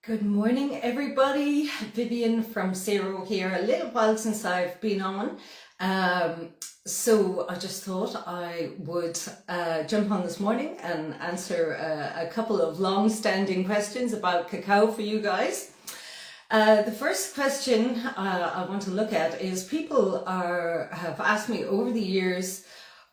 Good morning, everybody. Vivienne from Saoró here. A little while since I've been on, so I just thought I would jump on this morning and answer a couple of long-standing questions about cacao for you guys. The first question I want to look at is people have asked me over the years,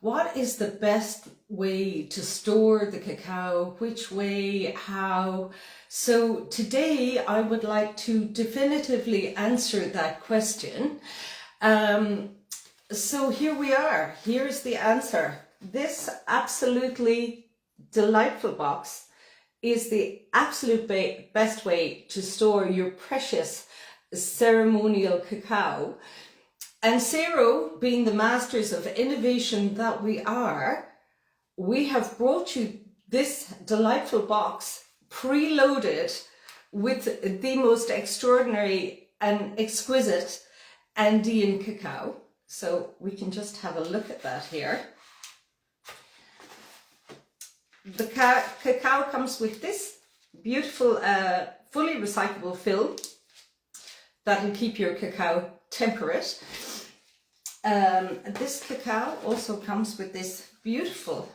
what is the best way to store the cacao? Which way? How? So today I would like to definitively answer that question. So here we are. Here's the answer. This absolutely delightful box is the absolute best way to store your precious ceremonial cacao. And Saoró, being the masters of innovation that we are, we have brought you this delightful box preloaded with the most extraordinary and exquisite Andean cacao. So we can just have a look at that here. The cacao comes with this beautiful fully recyclable film that will keep your cacao temperate. This cacao also comes with this beautiful,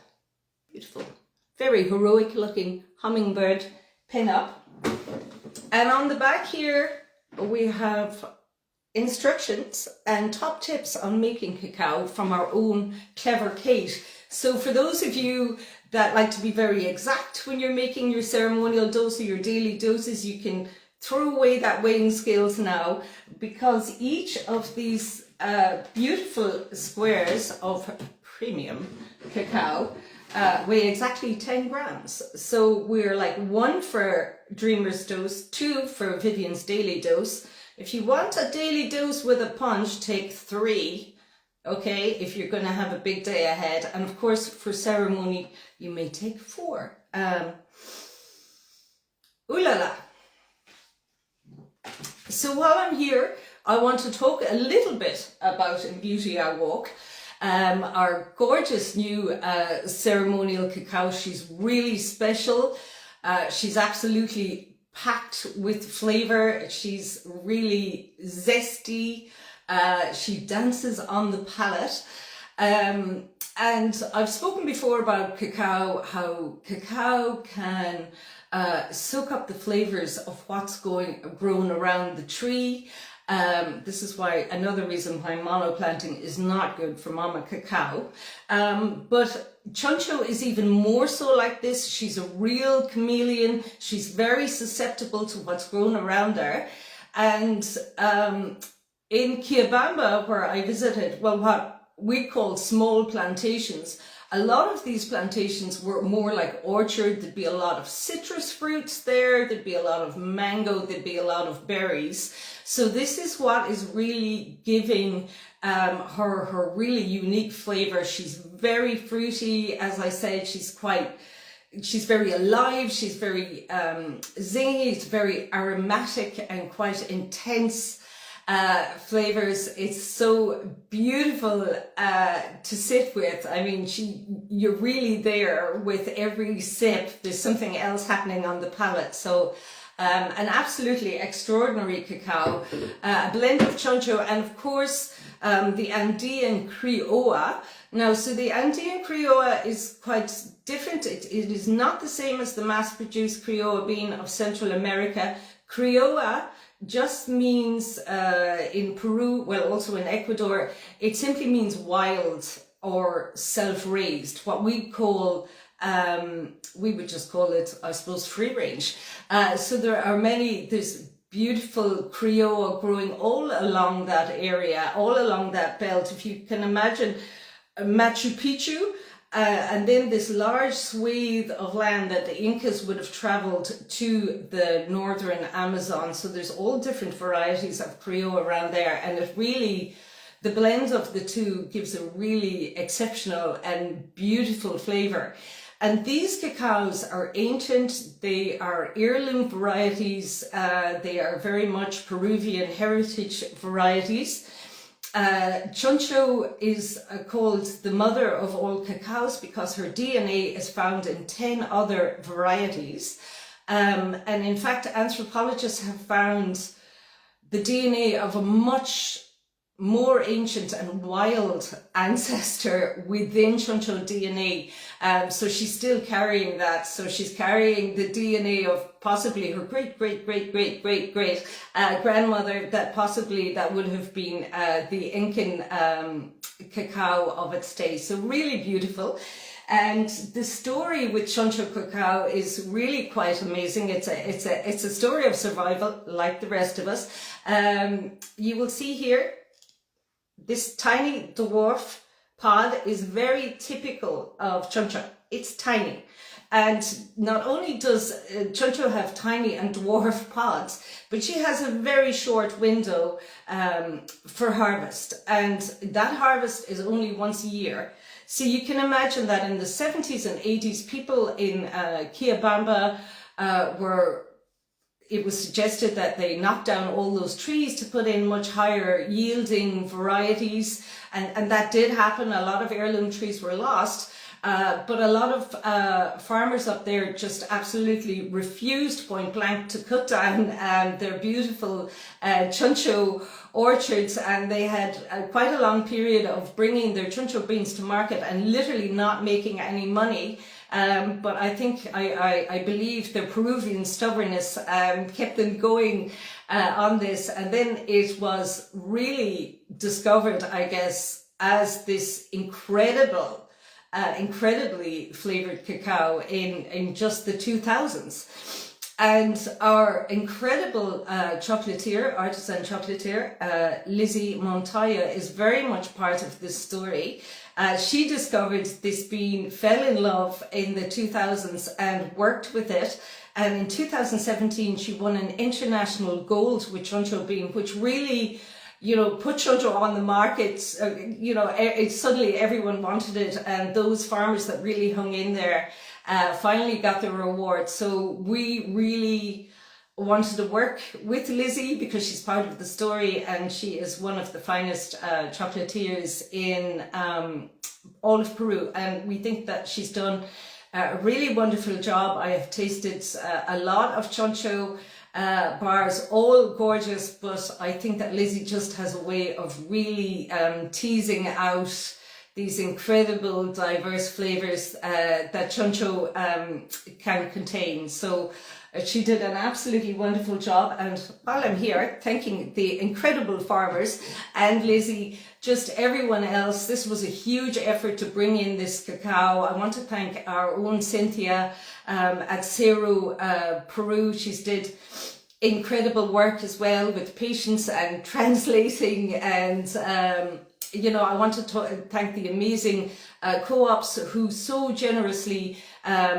very heroic looking hummingbird pin-up. And on the back here we have instructions and top tips on making cacao from our own clever Kate. So for those of you that like to be very exact when you're making your ceremonial dose or your daily doses, you can throw away that weighing scales now, because each of these beautiful squares of premium cacao weigh exactly 10 grams. So we're like 1 for Dreamer's dose, 2 for Vivienne's daily dose. If you want a daily dose with a punch, take 3, okay, if you're going to have a big day ahead. And of course, for ceremony, you may take 4. Ooh la la. So while I'm here, I want to talk a little bit about In Beauty I Walk. Our gorgeous new ceremonial cacao. She's really special. She's absolutely packed with flavor. She's really zesty. She dances on the palate. And I've spoken before about cacao, how cacao can soak up the flavors of what's grown around the tree. This is why another reason why monoplanting is not good for mama cacao. But Chuncho is even more so like this. She's a real chameleon. She's very susceptible to what's grown around her. And in Quillabamba, where I visited, well, what we call small plantations, a lot of these plantations were more like orchard. There'd be a lot of citrus fruits there. There'd be a lot of mango. There'd be a lot of berries. So this is what is really giving her really unique flavor. She's very fruity. As I said, she's very alive. She's very zingy. It's very aromatic and quite intense flavors. It's so beautiful to sit with. I mean, you're really there with every sip. There's something else happening on the palate. So an absolutely extraordinary cacao, a blend of Chuncho and of course the Andean Criolla. Now, so the Andean Criolla is quite different. It is not the same as the mass-produced Criolla bean of Central America. Criolla just means in Peru, well, also in Ecuador, it simply means wild or self-raised. What we call, we would just call it, I suppose, free range. So there's beautiful Criolla growing all along that area, all along that belt. If you can imagine Machu Picchu, and then this large swathe of land that the Incas would have traveled to the northern Amazon. So there's all different varieties of Criolla around there. And it really, the blend of the two gives a really exceptional and beautiful flavor. And these cacaos are ancient. They are heirloom varieties. They are very much Peruvian heritage varieties. Chuncho is called the mother of all cacaos because her DNA is found in 10 other varieties. And in fact, anthropologists have found the DNA of a much more ancient and wild ancestor within Chuncho DNA. So she's still carrying that. So she's carrying the DNA of possibly her great grandmother, that possibly that would have been the Incan cacao of its day. So really beautiful. And the story with Chuncho cacao is really quite amazing. It's a story of survival, like the rest of us. You will see here, this tiny dwarf pod is very typical of Chuncho. It's tiny. And not only does Chuncho have tiny and dwarf pods, but she has a very short window for harvest. And that harvest is only once a year. So you can imagine that in the 70s and 80s, people in Quillabamba it was suggested that they knock down all those trees to put in much higher yielding varieties. And that did happen. A lot of heirloom trees were lost. But a lot of farmers up there just absolutely refused point blank to cut down their beautiful Chuncho orchards, and they had quite a long period of bringing their Chuncho beans to market and literally not making any money. But I think, I believe their Peruvian stubbornness kept them going on this. And then it was really discovered, I guess, as this incredibly flavored cacao in just the 2000s. And our incredible chocolatier, artisan chocolatier, Lizzie Montoya, is very much part of this story. She discovered this bean, fell in love in the 2000s and worked with it. And in 2017, she won an international gold with Chuncho bean, which really, put Chuncho on the market. Suddenly everyone wanted it, and those farmers that really hung in there finally got their reward. So we really wanted to work with Lizzie because she's part of the story, and she is one of the finest chocolatiers in all of Peru. And we think that she's done a really wonderful job. I have tasted a lot of Chuncho bars, all gorgeous, but I think that Lizzie just has a way of really teasing out these incredible diverse flavors that Chuncho can contain. So she did an absolutely wonderful job. And while I'm here, thanking the incredible farmers and Lizzie, just everyone else, this was a huge effort to bring in this cacao. I want to thank our own Cynthia at Saoró, Peru. She's did incredible work as well with patience and translating, and I want to thank the amazing co-ops who so generously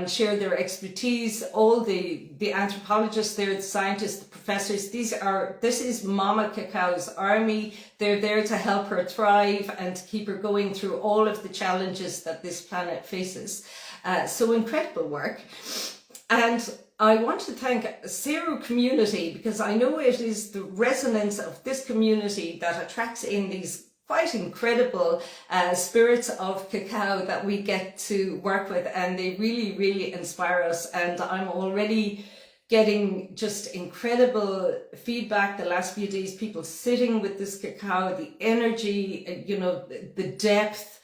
share their expertise, all the anthropologists there, the scientists, the professors. This is Mama Cacao's army. They're there to help her thrive and to keep her going through all of the challenges that this planet faces. So incredible work. And I want to thank Saoró community, because I know it is the resonance of this community that attracts in these quite incredible spirits of cacao that we get to work with, and they really, really inspire us. And I'm already getting just incredible feedback the last few days, people sitting with this cacao, the energy, the depth,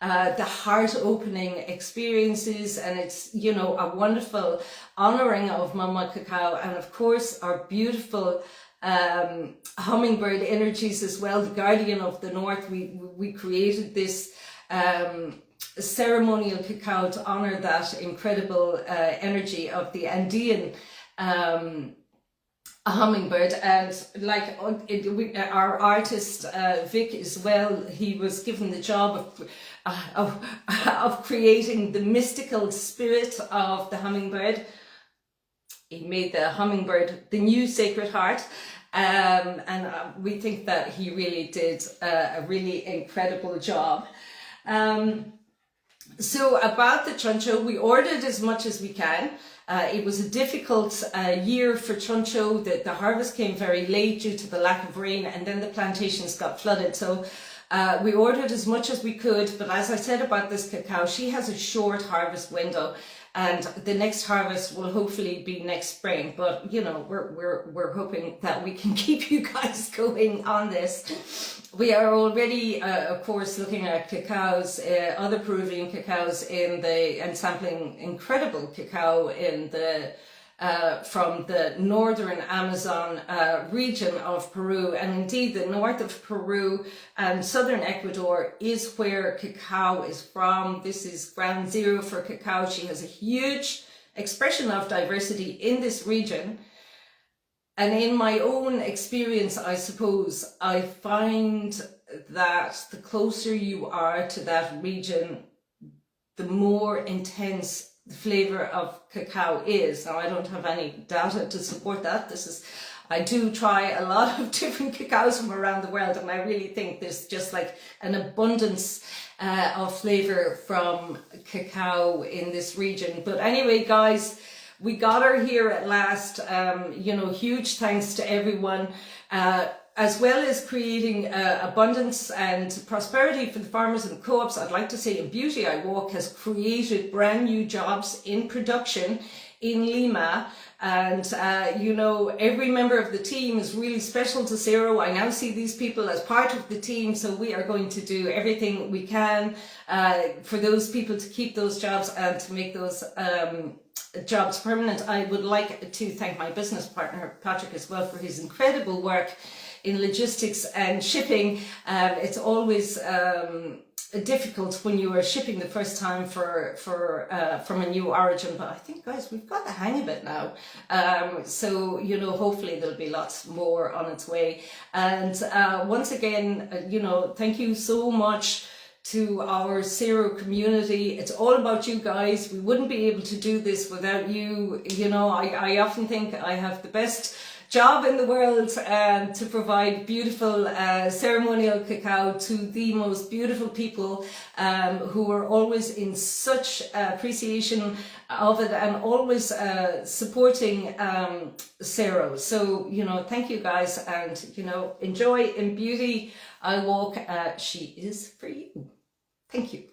the heart-opening experiences, and it's, a wonderful honoring of Mama Cacao, and of course our beautiful hummingbird energies as well, the guardian of the north. We created this ceremonial cacao to honor that incredible energy of the Andean hummingbird. And like our artist Vic as well, he was given the job of creating the mystical spirit of the hummingbird. He made the hummingbird the new Sacred Heart, and we think that he really did a really incredible job. So about the Chuncho, we ordered as much as we can. It was a difficult year for Chuncho. The harvest came very late due to the lack of rain, and then the plantations got flooded. So we ordered as much as we could, but as I said about this cacao, she has a short harvest window. and the next harvest will hopefully be next spring. But you know, we're hoping that we can keep you guys going on this. We are already, of course, looking at cacaos, other Peruvian cacaos and sampling incredible cacao in the from the northern Amazon region of Peru, and indeed the north of Peru and southern Ecuador is where cacao is from. This is ground zero for cacao. She has a huge expression of diversity in this region. And in my own experience, I suppose, I find that the closer you are to that region, the more intense the flavor of cacao is. Now, I don't have any data to support that. I do try a lot of different cacaos from around the world, and I really think there's just like an abundance of flavor from cacao in this region. But anyway, guys, we got her here at last. You know, huge thanks to everyone. As well as creating abundance and prosperity for the farmers and co-ops, I'd like to say In Beauty I Walk has created brand new jobs in production in Lima. And, you know, every member of the team is really special to Saoró. I now see these people as part of the team, so we are going to do everything we can for those people to keep those jobs and to make those jobs permanent. I would like to thank my business partner, Patrick, as well, for his incredible work in logistics and shipping. It's always difficult when you are shipping the first time from a new origin, but I think, guys, we've got the hang of it now. So, you know, hopefully there'll be lots more on its way. And once again, you know, thank you so much to our Saoró community. It's all about you guys. We wouldn't be able to do this without you. You know, I often think I have the best job in the world to provide beautiful ceremonial cacao to the most beautiful people who are always in such appreciation of it and always supporting Saoró. So, you know, thank you guys, and, you know, enjoy In Beauty I Walk. She is for you. Thank you.